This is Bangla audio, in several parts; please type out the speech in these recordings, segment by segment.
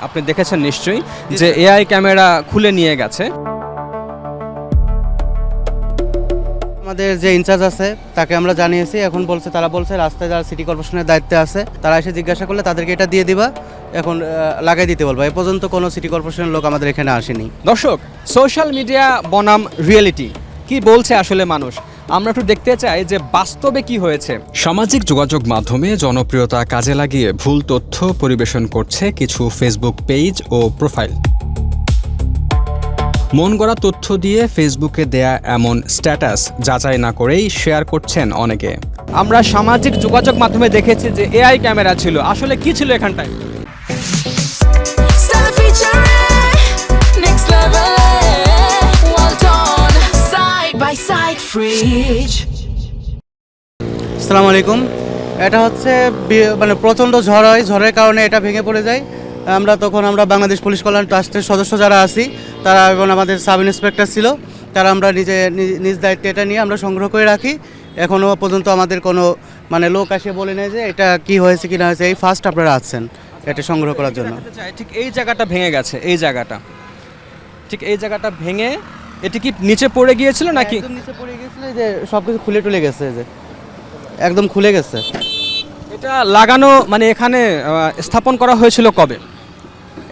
আপনি দেখেছেন নিশ্চয়ই যে এআই ক্যামেরা খুলে নিয়ে গেছে। আমাদের যে ইনচার্জ আছে তাকে আমরা জানিয়েছি, এখন তারা বলছে রাস্তায় যারা সিটি কর্পোরেশনের দায়িত্বে আছে তারা এসে জিজ্ঞাসা করলে তাদেরকে এটা দিয়ে দিবা, এখন লাগাই দিতে বলবা। এ পর্যন্ত কোনো সিটি কর্পোরেশনের লোক আমাদের এখানে আসেনি। দর্শক, সোশ্যাল মিডিয়া বনাম রিয়েলিটি কি বলছে আসলে মানুষ, আমরা একটু দেখতে চাই যে বাস্তবে কি হয়েছে। সামাজিক যোগাযোগ মাধ্যমে জনপ্রিয়তা কাজে লাগিয়ে ভুল তথ্য পরিবেশন করছে কিছু ফেসবুক পেজ ও প্রোফাইল। মন গড়া তথ্য দিয়ে ফেসবুকে দেয়া এমন স্ট্যাটাস যাচাই না করেই শেয়ার করছেন অনেকে। আমরা সামাজিক যোগাযোগ মাধ্যমে দেখেছি যে এআই ক্যামেরা ছিল, আসলে কি ছিল এখানটায়? আসসালামু আলাইকুম। এটা হচ্ছে মানে প্রচণ্ড ঝড় হয়, ঝড়ের কারণে এটা ভেঙে পড়ে যায়। আমরা বাংলাদেশ পুলিশ কল্যাণ ট্রাস্টের সদস্য যারা আছি তারা এবং আমাদের সাব ইন্সপেক্টর ছিল, তারা আমরা নিজ দায়িত্বে এটা নিয়ে আমরা সংগ্রহ করে রাখি। এখনও পর্যন্ত আমাদের কোনো মানে লোক আসে বলে নেই যে এটা কি হয়েছে কি না হয়েছে, এই ফার্স্ট আপনারা আসছেন এটা সংগ্রহ করার জন্য। ঠিক এই জায়গাটা ভেঙে গেছে, এই জায়গাটা ভেঙে এটি কি নিচে পড়ে গিয়েছিল নাকি? একদম নিচে পড়ে গিয়েছিল, যে সব কিছু খুলে টুলে গেছে, যে একদম খুলে গেছে। এটা লাগানো মানে এখানে স্থাপন করা হয়েছিল কবে?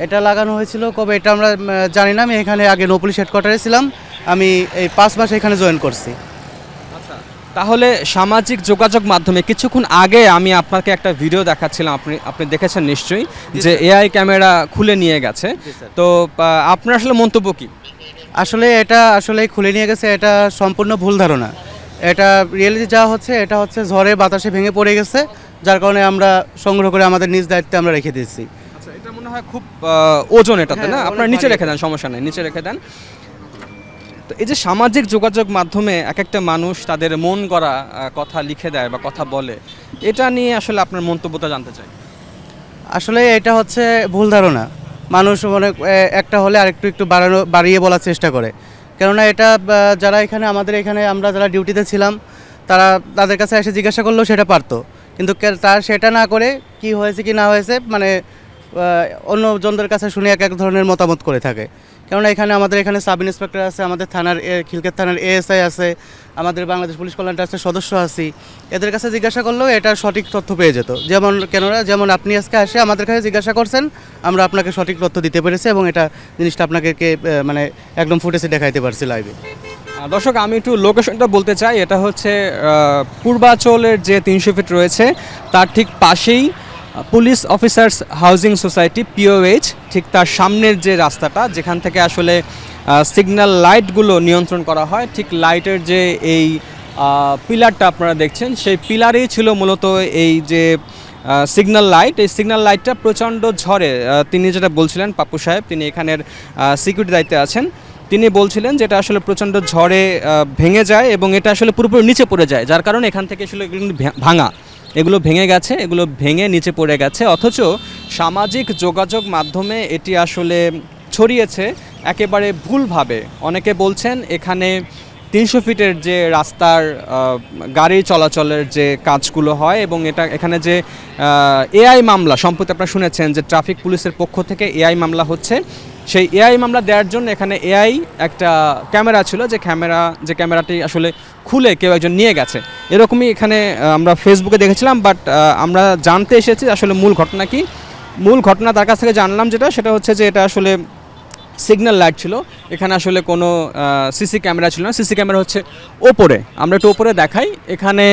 এটা লাগানো হয়েছিল কবে এটা আমরা জানি না। আমি এখানে আগে পুলিশ হেডকোয়ার্টারে ছিলাম, আমি এই 5 মাস এখানে জয়েন করছি। তাহলে সামাজিক যোগাযোগ মাধ্যমে কিছুক্ষণ আগে আমি আপনাকে একটা ভিডিও দেখাচ্ছিলাম, আপনি দেখেছেন নিশ্চয়ই যে এআই ক্যামেরা খুলে নিয়ে গেছে। তো আপনার আসলে মন্তব্য কি? এটা খুলে নিয়ে গেছে, এটা সম্পূর্ণ ভুল ধারণা। এটা রিয়েলিটি যা হচ্ছে, এটা হচ্ছে ঝড়ে বাতাসে ভেঙে পড়ে গেছে, যার কারণে আমরা সংগ্রহ করে আমাদের নিজ দায়িত্বে আমরা রেখে দিয়েছি। আচ্ছা, এটা মনে হয় খুব ওজন এটাতে না? আপনার নিচে রেখে দেন, সমস্যা নেই, নিচে রেখে দেন। তো এই যে সামাজিক যোগাযোগ মাধ্যমে এক একটা মানুষ তাদের মন গড়া কথা লিখে দেয় বা কথা বলে, এটা নিয়ে আসলে আপনার মন্তব্যটা জানতে চাই। আসলে এটা হচ্ছে ভুল ধারণা। মানুষ একটা হলে আরেকটু বাড়িয়ে বলার চেষ্টা করে। কেননা এটা যারা আমাদের এখানে আমরা যারা ডিউটিতে ছিলাম তাদের কাছে এসে জিজ্ঞাসা করলেও সেটা পারতো, কিন্তু সেটা না করে কি হয়েছে কি না হয়েছে মানে অন্য জনদের কাছে শুনে এক ধরনের মতামত করে থাকে। কেননা আমাদের এখানে সাব ইন্সপেক্টর আছে, আমাদের থানার খিলক্ষেত থানার এএসআই আছে, আমাদের বাংলাদেশ পুলিশ কল্যাণ ট্রাস্টের সদস্য আছি। এদের কাছে জিজ্ঞাসা করলেও এটা সঠিক তথ্য পেয়ে যেত। যেমন আপনি আজকে এসে আমাদের কাছে জিজ্ঞাসা করছেন, আমরা আপনাকে সঠিক তথ্য দিতে পেরেছি এবং এটা জিনিসটা আপনাকে মানে একদম ফুটেজে দেখাইতে পারছি লাইভে। দর্শক, আমি একটু লোকেশনটা বলতে চাই। এটা হচ্ছে পূর্বাচলের যে 300 ফিট রয়েছে তার ঠিক পাশেই police officers housing society pOH, ঠিক তার সামনের যে রাস্তাটা যেখান থেকে আসলে সিগন্যাল লাইটগুলো নিয়ন্ত্রণ করা হয়, ঠিক লাইটের যে এই পিলারটা আপনারা দেখছেন, সেই পিলারেই ছিল মূলত এই যে সিগন্যাল লাইট। এই সিগন্যাল লাইটটা প্রচণ্ড ঝড়ে, তিনি যেটা বলছিলেন পাপ্পু সাহেব, তিনি এখানের সিকিউরিটি দায়িত্বে আছেন, তিনি বলছিলেন যে এটা আসলে প্রচণ্ড ঝড়ে ভেঙে যায় এবং এটা আসলে পুরোপুরি নিচে পড়ে যায়, যার কারণে এখান থেকে আসলে এগুলো ভেঙে গেছে, এগুলো ভেঙে নিচে পড়ে গেছে। অথচ সামাজিক যোগাযোগ মাধ্যমে এটি আসলে ছড়িয়েছে একেবারে ভুলভাবে। অনেকে বলছেন এখানে 300 ফিটের যে রাস্তার গাড়ি চলাচলের যে কাজগুলো হয় এবং এখানে যে এআই মামলা সম্প্রতি আপনারা শুনেছেন যে ট্রাফিক পুলিশের পক্ষ থেকে এআই মামলা হচ্ছে, সেই এআই মামলা দেওয়ার জন্য এখানে এআই একটা ক্যামেরা ছিল, যে ক্যামেরাটি আসলে খুলে কেউ একজন নিয়ে গেছে, এরকমই এখানে আমরা ফেসবুকে দেখেছিলাম। বাট আমরা জানতে এসেছি আসলে মূল ঘটনা তার কাছ থেকে জানলাম সেটা হচ্ছে যে এটা আসলে সিগন্যাল লাইট ছিল, এখানে আসলে কোনো সিসি ক্যামেরা ছিল না। সিসি ক্যামেরা হচ্ছে ওপরে, আমরা একটু ওপরে দেখাই, এখানে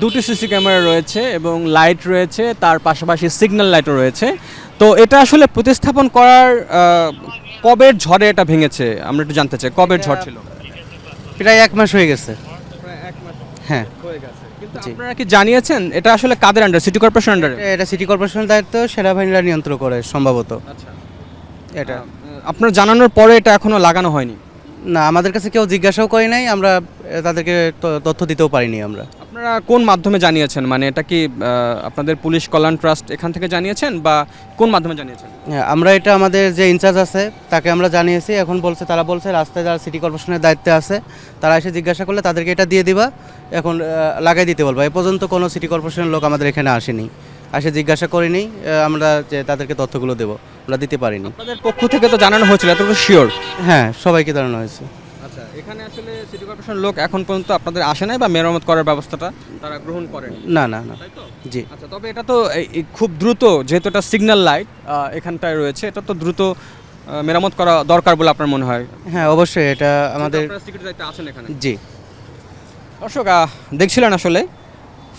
2টি সিসি ক্যামেরা রয়েছে এবং লাইট রয়েছে, তার পাশাপাশি সিগন্যাল লাইটও রয়েছে। তো এটা আসলে প্রতিস্থাপন করার কবের ঝড়ে এটা ভেঙেছে আমরা একটু জানতে চাই, কবের ঝড় ছিল? প্রায় 1 মাস হয়ে গেছে। হ্যাঁ, কিন্তু আপনারা কি জানিয়েছেন এটা আসলে কাদের আন্ডার? সিটি কর্পোরেশন আন্ডারে? এটা সিটি কর্পোরেশনের দায়িত্ব, সেনাবাহিনীরা নিয়ন্ত্রণ করে সম্ভবত। আচ্ছা, এটা আপনার জানানোর পরে এটা এখনো লাগানো হয়নি? না, আমাদের কাছে কেউ জিজ্ঞাসাও করি নাই, আমরা তাদেরকে তথ্য দিতেও পারিনি। আপনারা কোন মাধ্যমে জানিয়েছেন? মানে এটা কি আপনাদের পুলিশ কল্যাণ ট্রাস্ট এখান থেকে জানিয়েছেন বা কোন মাধ্যমে জানিয়েছেন? হ্যাঁ, আমরা এটা আমাদের যে ইনচার্জ আছে তাকে আমরা জানিয়েছি, এখন তারা বলছে রাস্তায় যারা সিটি কর্পোরেশনের দায়িত্বে আছে তারা এসে জিজ্ঞাসা করলে তাদেরকে এটা দিয়ে দিবা, এখন লাগাই দিতে বলবা। এ পর্যন্ত কোনো সিটি কর্পোরেশনের লোক আমাদের এখানে আসেনি। আসে জিজ্ঞাসা করিনি আমরা যে তাদেরকে তথ্যগুলো দেবো, আমরা দিতে পারিনি। আপনাদের পক্ষ থেকে তো জানানো হয়েছিল, এতটুকু শিওর? হ্যাঁ, সবাইকে জানানো হয়েছে। আচ্ছা, এখানে আসলে সিটি কর্পোরেশন লোক এখন পর্যন্ত আপনাদের আসে নাই বা মেরামত করার ব্যবস্থাটা তারা গ্রহণ করেন, না না না, তাই তো? জি। আচ্ছা, তবে এটা তো খুব দ্রুত, যেহেতু এটা সিগন্যাল লাইট এখানটায় রয়েছে, এটা তো দ্রুত মেরামত করা দরকার বলে আপনার মনে হয়? হ্যাঁ, অবশ্যই এটা আমাদের, সিকিউরিটি দায়িত্বে আছেন এখানে। জি। দর্শক, দেখছিলেন আসলে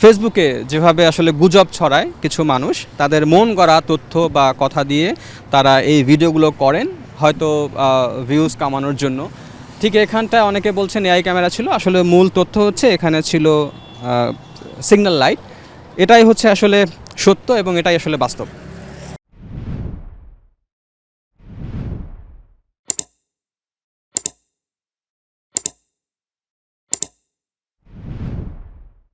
ফেসবুকে যেভাবে আসলে গুজব ছড়ায় কিছু মানুষ, তাদের মন গড়া তথ্য বা কথা দিয়ে তারা এই ভিডিওগুলো করেন হয়তো ভিউজ কামানোর জন্য। ঠিক এখানটায় অনেকে বলছেন এআই ক্যামেরা ছিল, আসলে মূল তথ্য হচ্ছে এখানে ছিল সিগন্যাল লাইট। এটাই হচ্ছে আসলে সত্য এবং এটাই আসলে বাস্তব।